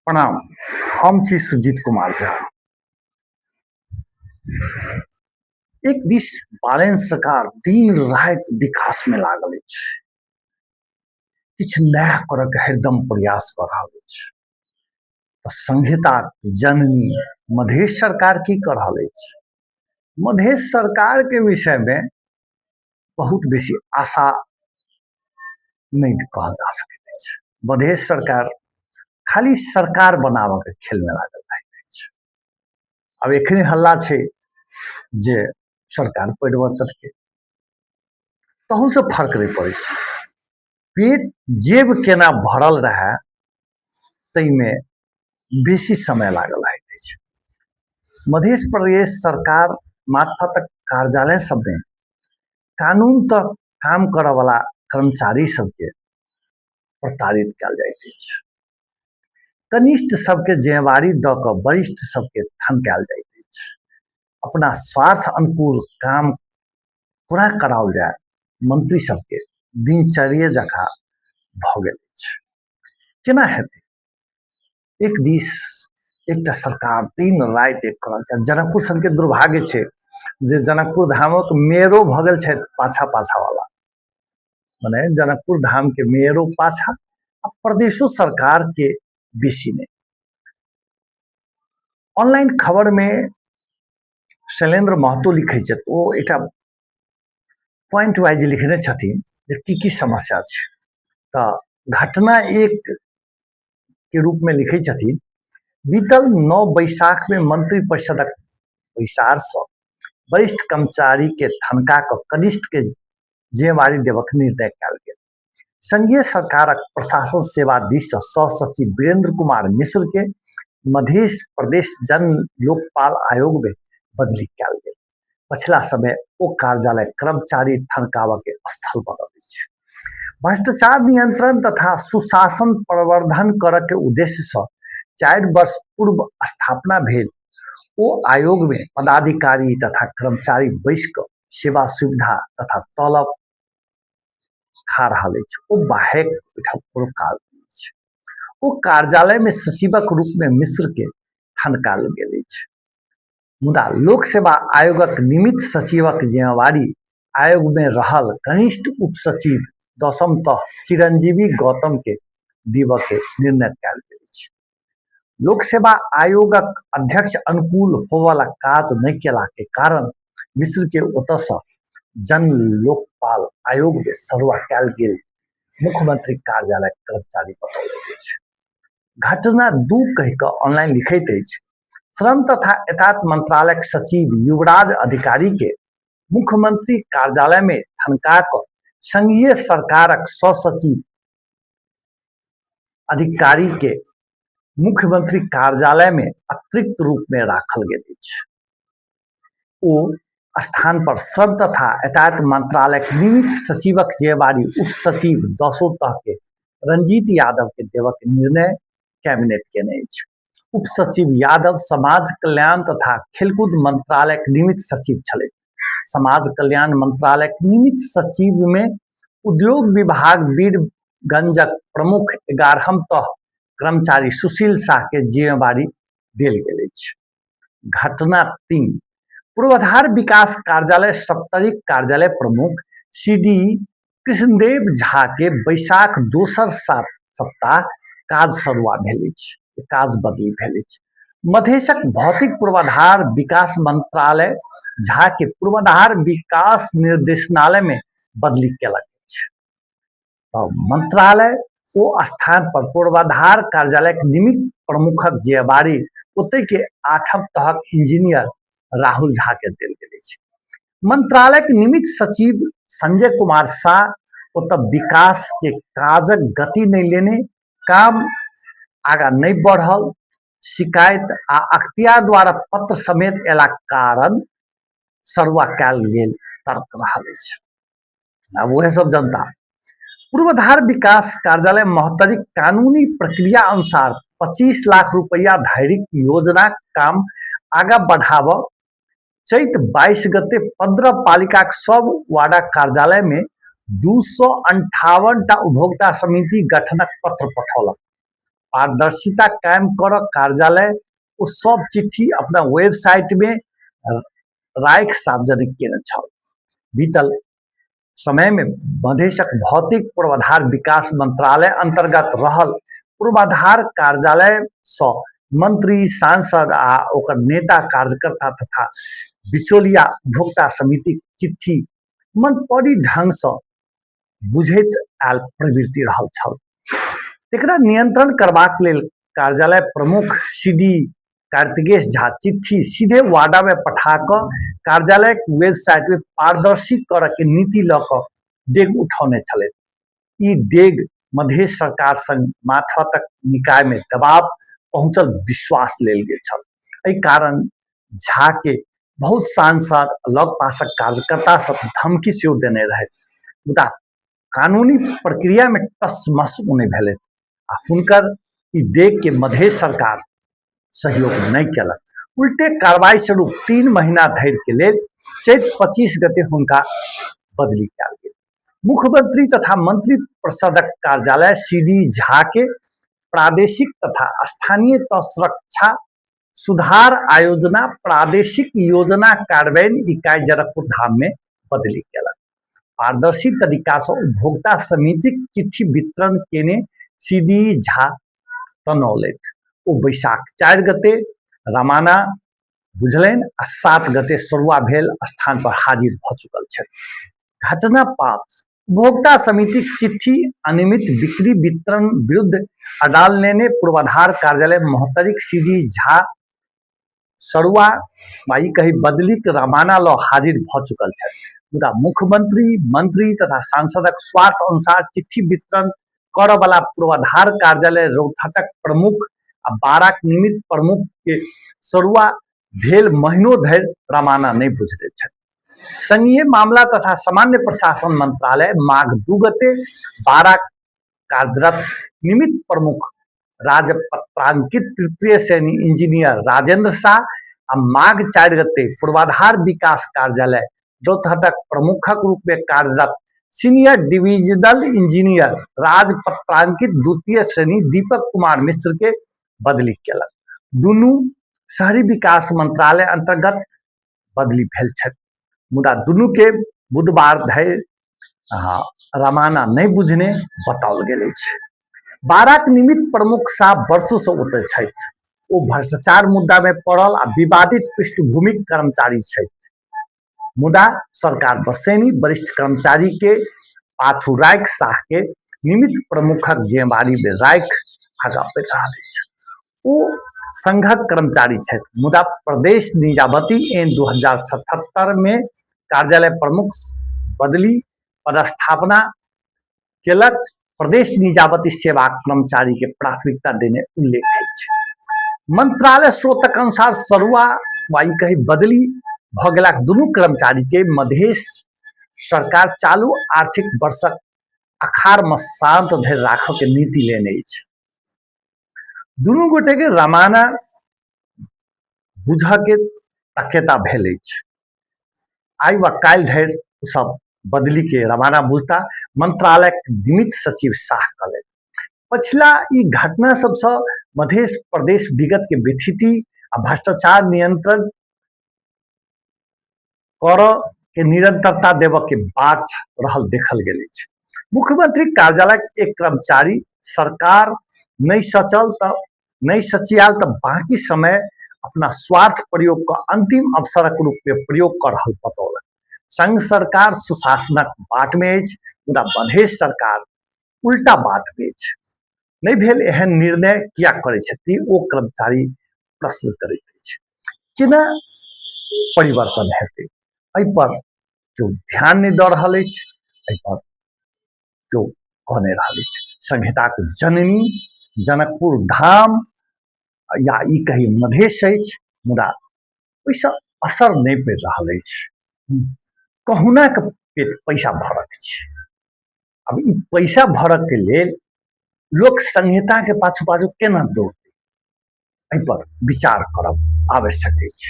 प्रणाम। हम छी सुजीत कुमार झा। एक दिस बालेन सरकार दिन राति विकास में लागल अछि, किछु नया करऽ के हरदम प्रयास कऽ रहल अछि। संहिताक जननी मधेश सरकार की कऽ रहल अछि? मधेश सरकार के विषय में बहुत बेसी आशा नहीं कहल जा सकैत अछि। मधेश सरकार खाली सरकार बनाबऽ के खेल में लागल अछि। अब एखने हल्ला छै जे सरकार परिवर्तन के, तहू से फर्क नहीं पड़े छै। पेट जेब केना भरल रहे तई में बेसी समय लागल रहैत अछि। मध्य प्रदेश सरकार मार्फत कार्यालय सब में कानून तक काम करऽ वाला कर्मचारी सबके प्रताड़ित कयल जाइत अछि। कनिष्ठ सबके जिम्मेवारी दऽ कऽ वरिष्ठ सबके थनकायल जाइत अछि। अपना स्वार्थ अनुकूल काम पूरा कराओल जाए मंत्री सबके दिनचर्या जकाँ भऽ गेल अछि। केना हेतै? एक दिस एकटा सरकार दिन राति एक करल छै। जनकपुर सन के दुर्भाग्य छै जे जनकपुर धामक मेयरो भऽ गेल छै पाछा पाछा वाला, माने जनकपुर धाम के मेयरो पाछा आ प्रदेशो सरकार के बेसी नहीं। ऑनलाइन खबर में शैलेंद्र महतो लिखे छथि, ओ एकटा पॉइंट वाइज लिखने छथिन जे की समस्या छै। तऽ घटना एक के रूप में लिखे छथिन, बीतल 9 बैसाख में मंत्री परिषदक बैसार से वरिष्ठ कर्मचारी के थनका कऽ कनिष्ठ के जिम्मेवारी देवक निर्णय कयल गेल। संघीय सरकारक प्रशासन सेवा दिस से सह सचिव वीरेंद्र कुमार मिश्र के मध्य प्रदेश जन लोकपाल आयोग में बदली कयल गेल। पछिला समय ओ कार्यालय कर्मचारी थनकावा के स्थल बनल अछि। भ्रष्टाचार नियंत्रण तथा सुशासन प्रवर्धन करऽ के उद्देश्य से 4 वर्ष पूर्व स्थापना भेल ओ आयोग में पदाधिकारी तथा कर्मचारी बैस कऽ सेवा सुविधा तथा तलब खा रहल अछि। ओ बाहेक कोनो काज नहि छै। ओ कार्यालय में सचिवक रूप में मिश्र के थनकाल गेल अछि। मुदा लोक सेवा आयोगक निमित्त सचिवक जिम्मेवारी आयोग में रहल कनिष्ठ उप सचिव 10म तह चिरंजीवी गौतम के देवऽ के निर्णय कयल गेल अछि। लोक सेवा आयोगक अध्यक्ष अनुकूल होवला काज नहीं केला के कारण मिश्र के ओतऽ से जन लोकपाल आयोग में सरुआ कयल गेल मुख्यमंत्री कार्यालय कर्मचारी बतौल अछि। घटना 2 कहि कऽ ऑनलाइन लिखैत अछि, श्रम तथा एकात्म मंत्रालय सचिव युवराज अधिकारी के मुख्यमंत्री कार्यालय में थनका कऽ संघीय सरकारक सचिव अधिकारी के मुख्यमंत्री कार्यालय में अतिरिक्त रूप में राखल गेल अछि। ओ स्थान पर श्रम तथा एकात्म मंत्रालय निमित्त सचिवक जिम्मेवारी उप सचिव 10 तह के रंजीत यादव के देवऽ के निर्णय कैबिनेट केने अछि। उप सचिव यादव समाज कल्याण तथा खेलकूद मंत्रालय निमित्त सचिव छले। समाज कल्याण मंत्रालय निमित्त सचिव में उद्योग विभाग वीरगंजक प्रमुख 11म तह कर्मचारी सुशील शाह के जिम्मेवारी देल गेल अछि। घटना 3 पूर्वाधार विकास कार्यालय सप्तरिक कार्यालय प्रमुख सीडी कृष्णदेव झा के बैसाख दोसर सप्ताह काज सरुआ भेल अछि, काज बदली भेल अछि। मधेशक भौतिक पूर्वाधार विकास मंत्रालय झा के पूर्वाधार विकास निर्देशनालय में बदली केलक अछि। मंत्रालय ओ स्थान पर पूर्वाधार कार्यालय निमित्त प्रमुखक जिम्मेवारी ओतै के 8म तहक इंजीनियर राहुल झा के देल गेल अछि। मंत्रालय के निमित्त सचिव संजय कुमार शाह ओतऽ विकास के काजक गति नहीं लेने, काम आगा नहीं बढ़ल, शिकायत आ अख्तियार द्वारा पत्र समेत एला कारण सरुआ कयल गेल तर्क रहल अछि। अब वह सब जनता पूर्वाधार विकास कार्यालय महोत्तरीक कानूनी प्रक्रिया अनुसार 25 लाख रुपया धरिक योजना काम आगा बढ़ाबऽ चैत 22 गते 15 पालिका सब वार्ड कार्यालय में 258 टा उपभोक्ता समिति गठनक पत्र पठौलक। पारदर्शिता कायम कर कार्यालय ओ सब चिट्ठी अपना वेबसाइट में राख सार्वजनिक केने छल। बीतल समय में मधेशक भौतिक पूर्वाधार विकास मंत्रालय अंतर्गत रहल पूर्वाधार कार्यालय से मंत्री सांसद आ ओकर नेता कार्यकर्ता तथा बिचौलिया उपभोक्ता समिति चिट्ठी मन पड़ी ढंग से बुझैत आयल प्रवृत्ति रहल छल। एकरा नियंत्रण करबाक लेल कार्यालय प्रमुख सीडी कार्तिकेश झा चिट्ठी सीधे वाडा में पठाकर कार्यालय वेबसाइट में पारदर्शी कर के नीति लक डेग उठौने छले। ई डेग मधेश सरकार संग माथातक निकाय में दबाव पहुंचल विश्वास लेल गेल छल। एहि कारण झा के बहुत सांसद लग पासक कार्यकर्ता सब धमकी सेहो देने रहे, मुदा कानूनी प्रक्रिया में टसमस नहीं भेलै आ हुनकर ई डेग के मधेश सरकार सहयोग नहीं केलक। उल्टे कार्रवाई स्वरूप 3 महीना धरि के लेल चैत 25 गते हुनका बदली कयल गेल। मुख्यमंत्री तथा मंत्री परिषदक कार्यालय सीडी झा के प्रादेशिक तथा स्थानीय तह सुरक्षा सुधार आयोजना प्रादेशिक योजना कार्यान्वयन इकाई जनकपुर धाम में बदली केलक। पारदर्शी तरीका से उपभोक्ता समिति चिट्ठी वितरण केने सीडी झा तनौलैथ। ओ बैसाख 4 गते रमाना बुझलनि आ 7 गते सरुआ भेल स्थान पर हाजिर भ चुकल छथि। घटना 5 उपभोक्ता समिति चिट्ठी अनियमित बिक्री वितरण विरुद्ध अडालने ने पूर्वाधार कार्यालय मोहतरिक सीडी झा सरुआ वाई कही बदली रमाना ल हाजिर भ चुकल छथि, मुदा मुख्यमंत्री मंत्री तथा सांसदक स्वार्थ अनुसार चिट्ठी वितरण कर वाला पूर्वाधार कार्यालय रौथटक प्रमुख आ बाराक निमित्त प्रमुख के सरुआ भेल महीनों धरि रमाना नहीं बुझले छथि। संघीय मामला तथा सामान्य प्रशासन मंत्रालय माघ 2 गते बाराक कार्यरत निमित्त प्रमुख राजपत्रांकित तृतीय श्रेणी इंजीनियर राजेंद्र शाह आ माघ 4 गते पूर्वाधार विकास कार्यालय रौतहटक प्रमुखक रूप में कार्यरत सीनियर डिविजनल इंजीनियर राजपत्रांकित द्वितीय श्रेणी दीपक कुमार मिश्र के बदली केलक। दुनू शहरी विकास मंत्रालय अंतर्गत बदली भेल छथि, मुदा दुनू के बुधवार धरि रमाना नहीं बुझने बताओल गेल अछि। बाराक निमित्त प्रमुख शाह वर्षों से ओतय छथि। ओ भ्रष्टाचार मुद्दा में पड़ल आ विवादित पृष्ठभूमि कर्मचारी छथि, मुदा सरकार बरसैनी वरिष्ठ कर्मचारी के पाछू राख शाह के निमित्त प्रमुखक जिम्मेवारी में राख आगा बढ़ि रहल अछि। ओ संघक कर्मचारी छथि, मुदा प्रदेश निजामती एन 2077 में कार्यालय प्रमुख बदली पदस्थापना केलक। प्रदेश निजामती सेवा कर्मचारी के प्राथमिकता देने उल्लेख अछि। मंत्रालय स्रोतक अनुसार सरुआ वाई कही बदली भ गेलाक दुनू कर्मचारी के मधेश सरकार चालू आर्थिक वर्षक अखाड़ मसांत धरि राखऽ के नीति लेने अछि। दुनू गोटे के रमाना बुझ के तकेता भेल अछि। आई व काल्हि धरि सब बदली के रवाना बुझता मंत्रालय निमित्त सचिव शाह कहलनि। पछिला ई घटना सबसे मध्य प्रदेश विगत के विथिति आ भ्रष्टाचार नियंत्रण कर के निरंतरता देव के बाट रहल देखल गेल अछि। मुख्यमंत्री कार्यालय के एक कर्मचारी सरकार नहीं सचल त नहीं सचियाल त बाकी समय अपना स्वार्थ प्रयोग का अंतिम अवसरक रूप में प्रयोग कर रहल बतौलक। संघ सरकार सुशासनक बाट में अछि, मुदा मधेश सरकार उल्टा बाट में अछि। नहीं भेल एहन निर्णय किया करे छथि ओ कर्मचारी प्रश्न करैत अछि। केना परिवर्तन हेतै एहि पर जो ध्यान नहीं दऽ रहल अछि, एहि पर जो कहने रहल अछि। संहिताक जननी जनकपुर धाम या ई कही मधेश अछि, मुदा ओइसँ असर नहीं पड़ि रहल अछि। कहुना के पेट पैसा भरक छै। अब ई पैसा भरक के लेल लोक संहिता के पाछू पाछू केना दौड़तै, एहि पर विचार करब आवश्यक अछि।